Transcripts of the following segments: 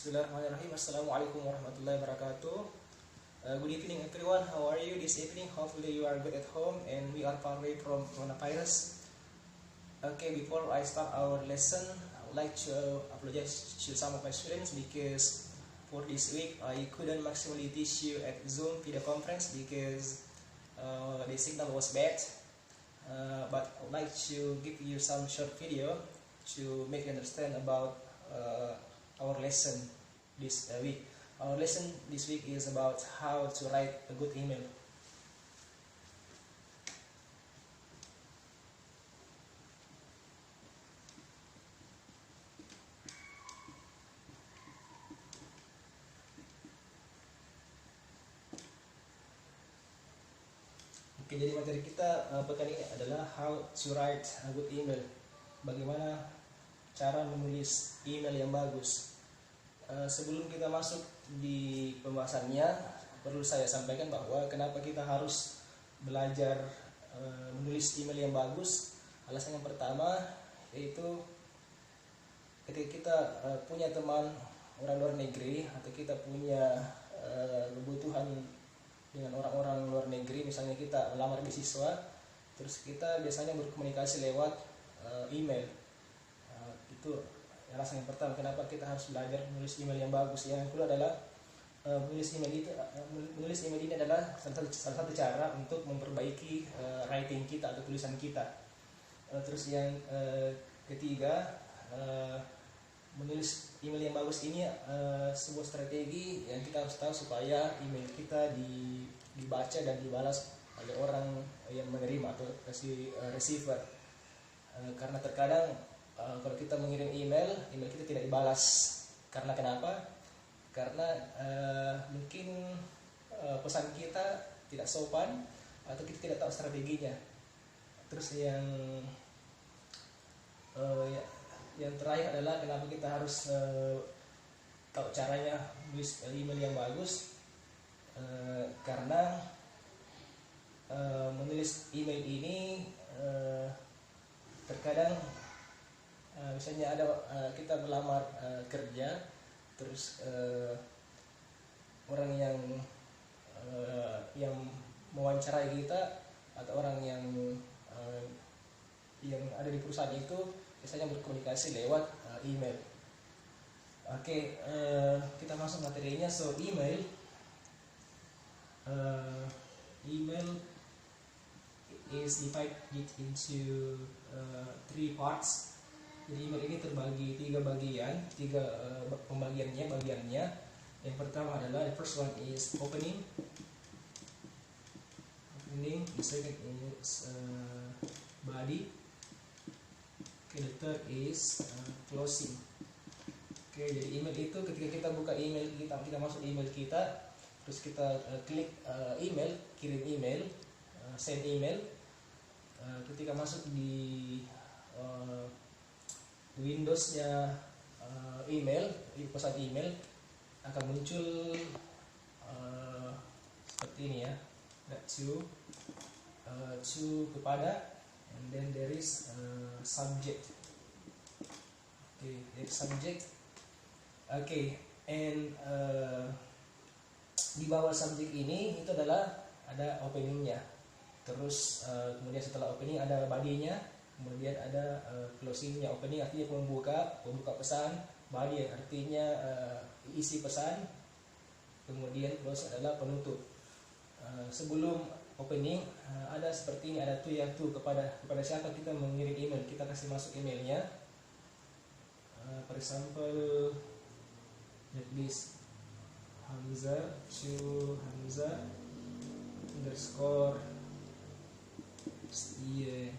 Bismillahirrahmanirrahim. Assalamualaikum warahmatullahi wabarakatuh. Good evening everyone. How are you this evening? Hopefully you are good at home and we are far away from coronavirus. Okay, before I start our lesson, I would like to apologize to some of my students because for this week I couldn't maximally teach you at Zoom video conference because the signal was bad. But I would like to give you some short video to make you understand about our lesson this week. Our lesson this week is about how to write a good email. Oke, jadi materi kita pekan ini adalah how to write a good email. Bagaimana cara menulis email yang bagus. Sebelum kita masuk di pembahasannya, perlu saya sampaikan bahwa kenapa kita harus belajar menulis email yang bagus. Alasan yang pertama yaitu ketika kita punya teman orang luar negeri atau kita punya kebutuhan dengan orang-orang luar negeri, misalnya kita melamar beasiswa, terus kita biasanya berkomunikasi lewat email. Itu alasan yang pertama kenapa kita harus belajar menulis email yang bagus. Yang kedua adalah menulis email ini adalah salah satu cara untuk memperbaiki writing kita atau tulisan kita. Terus yang ketiga, menulis email yang bagus ini sebuah strategi yang kita harus tahu supaya email kita dibaca dan dibalas oleh orang yang menerima atau si receiver. Karena terkadang kalau kita mengirim email kita tidak dibalas. Karena kenapa? Karena mungkin pesan kita tidak sopan atau kita tidak tahu strateginya. Terus yang terakhir adalah kenapa kita harus tahu caranya menulis email yang bagus. Karena menulis email ini terkadang misalnya ada kita melamar kerja, terus orang yang mewawancarai kita atau orang yang ada di perusahaan itu biasanya berkomunikasi lewat email. Oke, kita masuk materinya. So email is divided into three parts. Jadi email ini terbagi tiga bagiannya. Yang pertama adalah the first one is opening. The second is body. Okay, the third is closing. Okay, jadi email itu ketika kita buka email kita masuk email kita, terus kita klik email, kirim email, send email. Ketika masuk di Windows-nya email, di pesan email akan muncul seperti ini ya, to kepada, and then there is subject. Okay, there is subject. Okay, and di bawah subject ini itu adalah ada openingnya. Terus kemudian setelah opening ada body-nya, kemudian ada closing-nya. Opening artinya pembuka pesan, body artinya isi pesan, kemudian close adalah penutup. Sebelum opening ada seperti ini, ada kepada siapa kita mengirim email, kita kasih masuk emailnya. For example, like this, Hamza to Hamza underscore Setia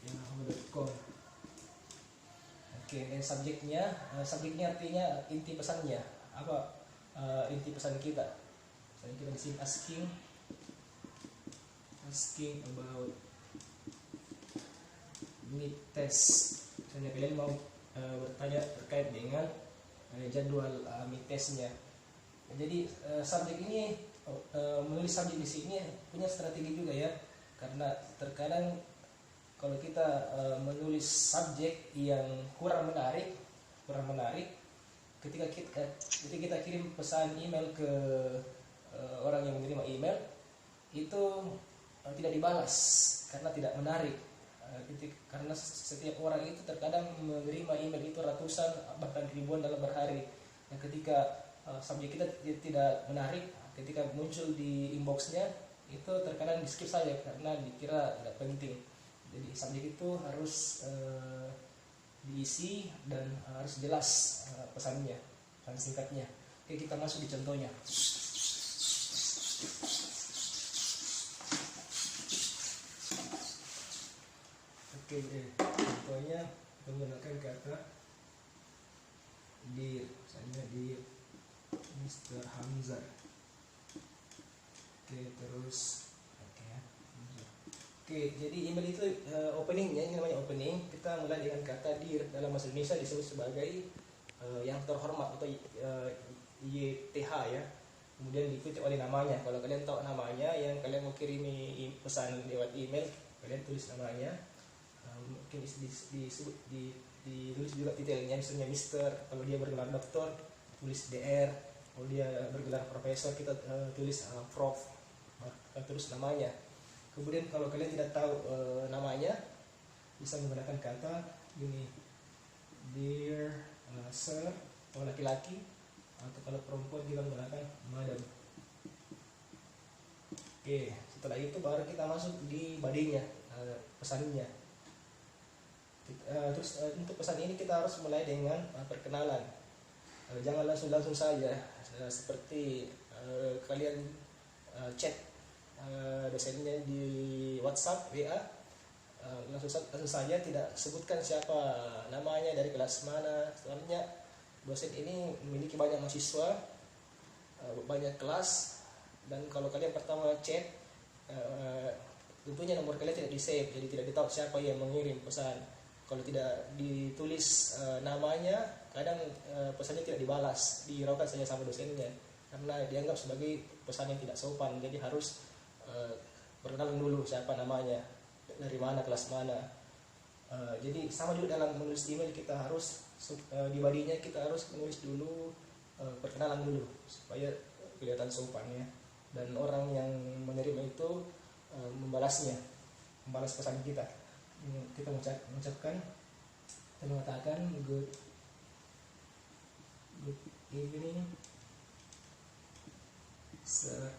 yahoo.com. Oke, dan subjeknya artinya inti pesannya apa, inti pesan kita. Misalnya kita di sini asking about mid test. Misalnya kalian mau bertanya terkait dengan jadwal mid testnya. Jadi subjek ini menulis subjek di sini punya strategi juga ya. karena terkadang kalau kita menulis subjek yang kurang menarik, ketika kita kirim pesan email ke orang yang menerima email itu tidak dibalas karena tidak menarik. Karena setiap orang itu terkadang menerima email itu ratusan bahkan ribuan dalam berhari. Nah, ketika subjek kita tidak menarik, ketika muncul di inboxnya itu terkadang di skip saja karena dikira tidak penting. Jadi subjek itu harus diisi dan harus jelas pesannya, pesan singkatnya. Oke, kita masuk di contohnya. Oke, contohnya menggunakan kata dear, misalnya dear Mr. Hamzah. Oke, terus oke, jadi email itu openingnya, ini namanya opening. Kita mulai dengan kata dear, dalam bahasa Indonesia disebut sebagai yang terhormat atau YTH ya. Kemudian diikuti oleh namanya. Kalau kalian tahu namanya yang kalian mau kirimi pesan lewat email, kalian tulis namanya. Mungkin ditulis juga titelnya, misalnya Mister. Kalau dia bergelar doktor, tulis DR. Kalau dia bergelar profesor, kita tulis Prof. Terus namanya. Kemudian kalau kalian tidak tahu namanya, bisa menggunakan kata gini, dear sir, kalau laki-laki, atau kalau perempuan kita menggunakan madam. Oke, setelah itu baru kita masuk di bodinya, pesannya. Terus untuk pesan ini kita harus mulai dengan perkenalan. Jangan langsung saja seperti kalian chat dosennya di WhatsApp, WA, langsung saja tidak sebutkan siapa namanya, dari kelas mana. Soalnya dosen ini memiliki banyak mahasiswa, banyak kelas, dan kalau kalian pertama chat, tentunya nomor kalian tidak di-save, jadi tidak ditahu siapa yang mengirim pesan. Kalau tidak ditulis namanya, kadang pesannya tidak dibalas, dihiraukan saja sama dosennya karena dianggap sebagai pesan yang tidak sopan. Jadi harus perkenalan dulu siapa namanya, dari mana, kelas mana. Jadi sama juga dalam menulis email, kita harus di bodinya kita harus menulis dulu perkenalan dulu supaya kelihatan sopan ya, dan orang yang menerima itu membalas pesan kita. Kita mengucapkan, kita mengatakan good evening sir.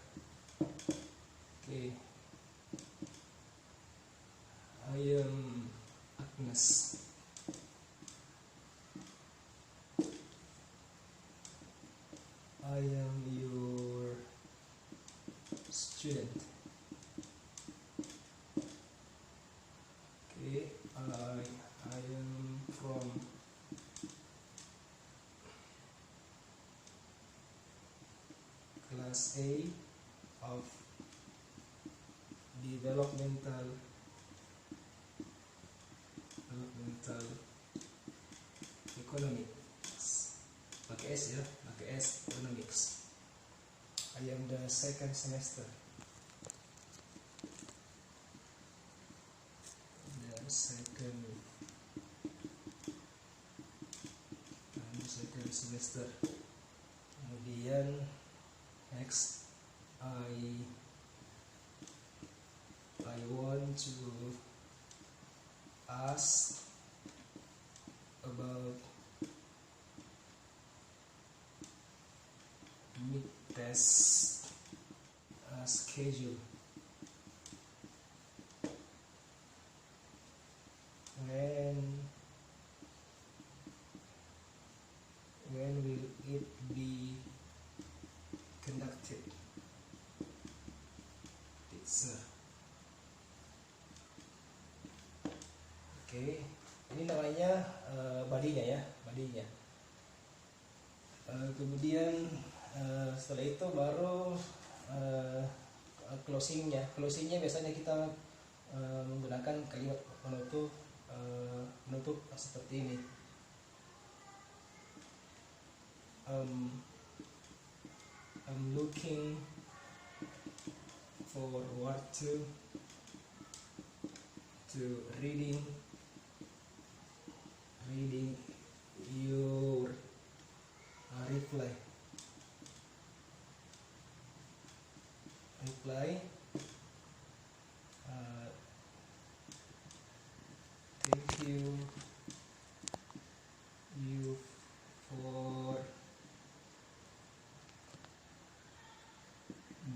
Okay, I am Agnes. I am your student. Okay, I am from class A of developmental economics. Pakai S ya, pakai S, economics. I am the second semester. Second semester. Kemudian next, I want to ask about mid test schedule. When will it be conducted? Oke, ini namanya bodinya ya, bodinya. Kemudian setelah itu baru closingnya. Closingnya biasanya kita menggunakan kalimat penutup seperti ini. I'm looking forward to to reading your reply. Thank you for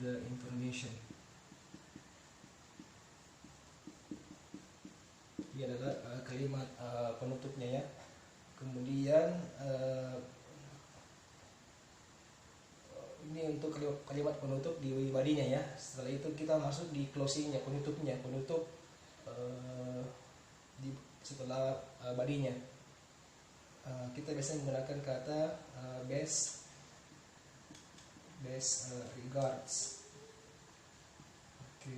the information. Ini adalah kalimat penutupnya ya. Kemudian ini untuk kalimat penutup di bodinya ya. Setelah itu kita masuk di closingnya, penutupnya, penutup setelah bodinya. Kita biasanya menggunakan kata best regards. Oke.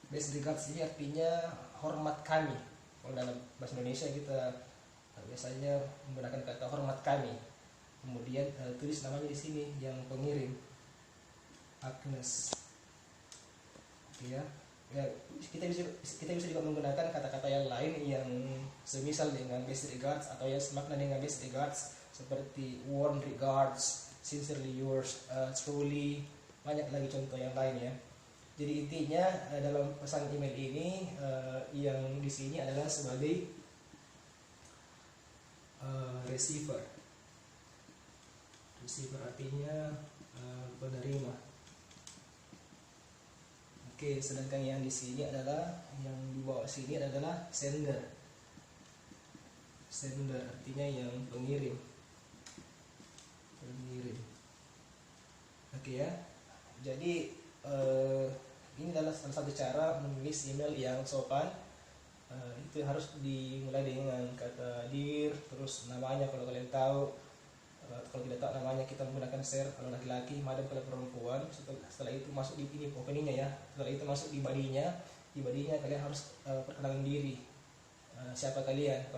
Best regards ini artinya hormat kami. Kalau dalam bahasa Indonesia kita biasanya menggunakan kata hormat kami. Kemudian tulis namanya di sini yang pengirim, Agnes. Oke ya. Ya, kita bisa juga menggunakan kata-kata yang lain yang semisal dengan best regards atau yang semakna dengan best regards, seperti warm regards, sincerely yours, truly, banyak lagi contoh yang lain ya. Jadi intinya dalam pesan email ini yang di sini adalah sebagai receiver. Receiver artinya penerima. Oke, sedangkan yang di sini adalah, yang di bawah sini adalah sender. Sender artinya yang pengirim. Oke ya. Jadi ini adalah salah satu cara menulis email yang sopan. Itu harus dimulai dengan kata dear, terus namanya kalau kalian tahu. Kalau tidak tahu namanya kita menggunakan share kalau laki-laki, madam kalau perempuan. Setelah itu masuk di ini openingnya ya. Setelah itu masuk di bodinya. Di bodinya kalian harus perkenalan diri. Siapa kalian?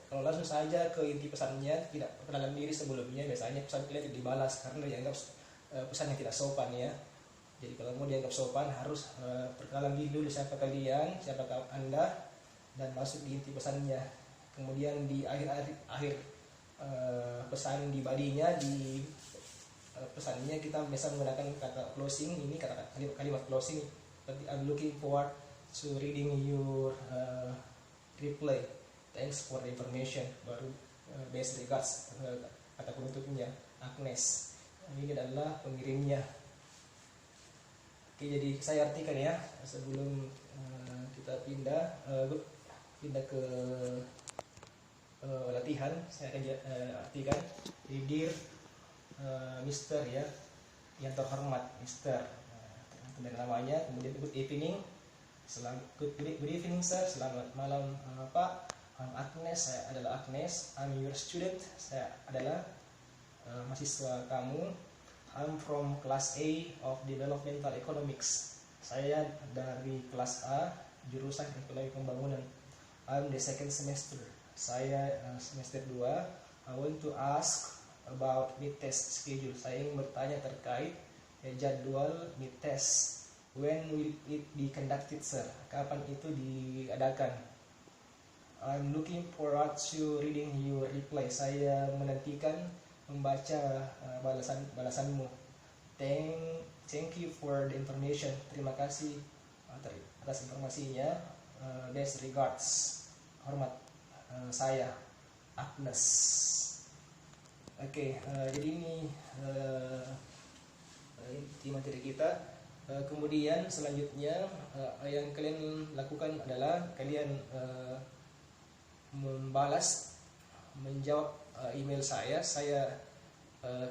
Kalau langsung saja ke inti pesannya, tidak perkenalan diri sebelumnya, biasanya pesan kalian tidak dibalas karena dianggap pesan yang tidak sopan ya. Jadi kalau mau dianggap sopan harus perkenalan diri dulu, siapa kalian, siapa Anda, dan masuk di inti pesannya. Kemudian di akhir pesan di bodinya, di pesannya kita biasa menggunakan kata closing. Ini kalimat closing seperti I'm looking forward to reading your reply, thanks for the information. Baru best regards, kata penutupnya Agnes. Ini adalah pengirimnya. Oke, jadi saya artikan ya sebelum kita pindah ke latihan. Saya akan artikan dear Mister ya, yang terhormat Mister, dengan namanya. Kemudian good evening, good evening sir, selamat malam Pak. Agnes, saya adalah Agnes. I'm your student, saya adalah mahasiswa kamu. I'm from class A of developmental economics, saya dari kelas A jurusan ekonomi pembangunan. I'm the second semester, saya semester 2. I want to ask about mid test schedule. Saya ingin bertanya terkait jadwal mid test. When will it be conducted, sir? Kapan itu diadakan? I'm looking forward to reading your reply. Saya menantikan membaca balasanmu. Thank you for the information. Terima kasih atas informasinya. Best regards, hormat saya Agnes. Oke, jadi ini inti materi kita. Kemudian selanjutnya yang kalian lakukan adalah kalian menjawab email saya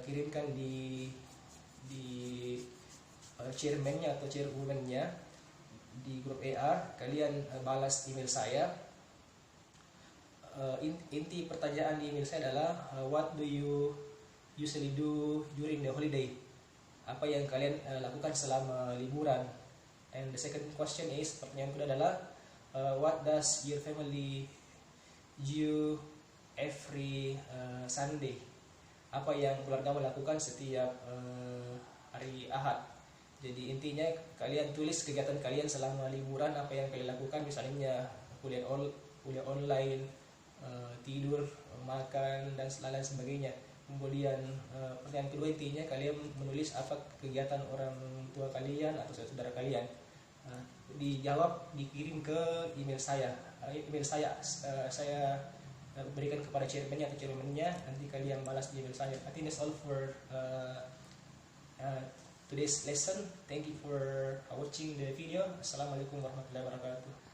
kirimkan di chairman-nya atau chairwoman-nya di grup EA. Kalian balas email saya. Inti pertanyaan di email saya adalah what do you usually do during the holiday? Apa yang kalian lakukan selama liburan? And the second question is, pertanyaan kedua adalah what does your family do every Sunday? Apa yang keluarga melakukan setiap hari Ahad? Jadi intinya kalian tulis kegiatan kalian selama liburan, apa yang kalian lakukan. Misalnya kuliah online, tidur, makan dan lain sebagainya. Kemudian pertanyaan kedua, intinya kalian menulis apa kegiatan orang tua kalian atau saudara kalian. Dijawab, dikirim ke email saya. Saya berikan kepada chairman-nya atau chairman-nya, nanti kalian balas di email saya. I think that's all for today's lesson. Thank you for watching the video. Assalamualaikum warahmatullahi wabarakatuh.